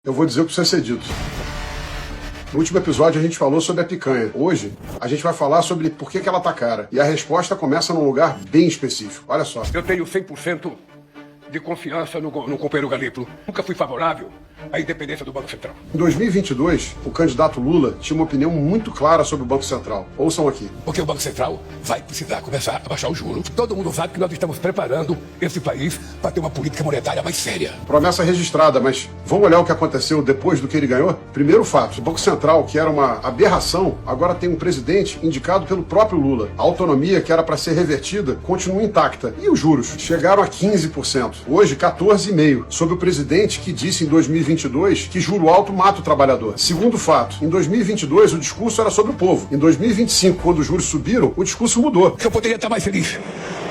Eu vou dizer o que precisa ser dito. No último episódio a gente falou sobre a picanha. Hoje a gente vai falar sobre por que ela tá cara. E a resposta começa num lugar bem específico. Olha só. Eu tenho 100% de confiança no companheiro Galípolo. Nunca fui favorável à independência do Banco Central. Em 2022, o candidato Lula tinha uma opinião muito clara sobre o Banco Central. Ouçam aqui. Porque o Banco Central vai precisar começar a baixar o juro. Todo mundo sabe que nós estamos preparando esse país para ter uma política monetária mais séria. Promessa registrada, mas vamos olhar o que aconteceu depois do que ele ganhou? Primeiro fato, o Banco Central, que era uma aberração, agora tem um presidente indicado pelo próprio Lula. A autonomia, que era para ser revertida, continua intacta. E os juros? Chegaram a 15%. Hoje, 14,5%. Sob o presidente que disse em 2022 que juro alto mata o trabalhador. Segundo fato, em 2022 o discurso era sobre o povo. Em 2025, quando os juros subiram, o discurso mudou. Eu poderia estar mais feliz,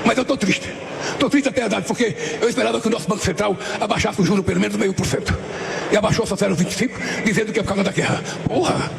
mas eu tô triste. Tô triste até a verdade, porque eu esperava que o nosso Banco Central abaixasse o juro pelo menos 0,5%. E abaixou só 0,25%, dizendo que é por causa da guerra. Porra!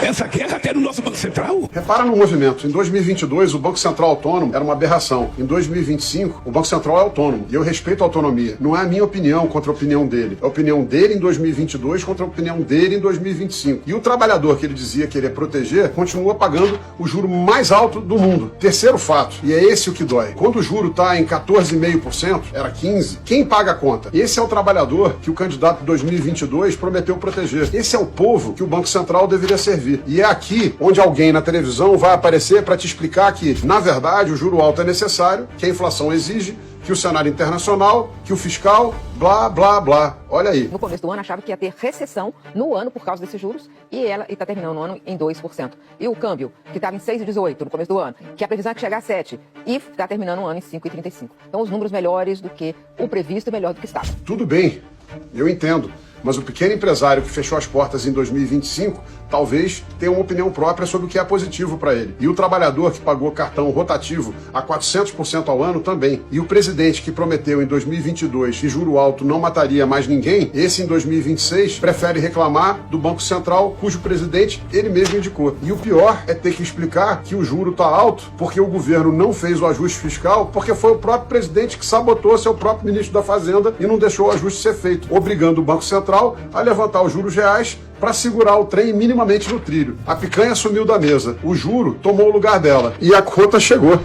Essa guerra até no nosso Banco Central? Repara no movimento. Em 2022, o Banco Central autônomo era uma aberração. Em 2025, o Banco Central é autônomo. E eu respeito a autonomia. Não é a minha opinião contra a opinião dele. É a opinião dele em 2022 contra a opinião dele em 2025. E o trabalhador que ele dizia querer proteger continua pagando o juro mais alto do mundo. Terceiro fato, e é esse o que dói. Quando o juro está em 14,5%, era 15%, quem paga a conta? Esse é o trabalhador que o candidato de 2022 prometeu proteger. Esse é o povo que o Banco Central deveria servir. E é aqui onde alguém na televisão vai aparecer para te explicar que, na verdade, o juro alto é necessário, que a inflação exige, que o cenário internacional, que o fiscal, blá, blá, blá. Olha aí. No começo do ano achava que ia ter recessão no ano por causa desses juros e ela está terminando o ano em 2%. E o câmbio, que estava em 6,18 no começo do ano, que a previsão é que chegar a 7 e está terminando o ano em 5,35. Então os números melhores do que o previsto e melhor do que estava. Tudo bem, eu entendo. Mas o pequeno empresário que fechou as portas em 2025 talvez tenha uma opinião própria sobre o que é positivo para ele. E o trabalhador que pagou cartão rotativo a 400% ao ano também. E o presidente que prometeu em 2022 que juro alto não mataria mais ninguém, esse em 2026 prefere reclamar do Banco Central, cujo presidente ele mesmo indicou. E o pior é ter que explicar que o juro está alto porque o governo não fez o ajuste fiscal, porque foi o próprio presidente que sabotou seu próprio ministro da Fazenda e não deixou o ajuste ser feito, obrigando o Banco Central a levantar os juros reais para segurar o trem minimamente no trilho. A picanha sumiu da mesa, o juro tomou o lugar dela e a conta chegou.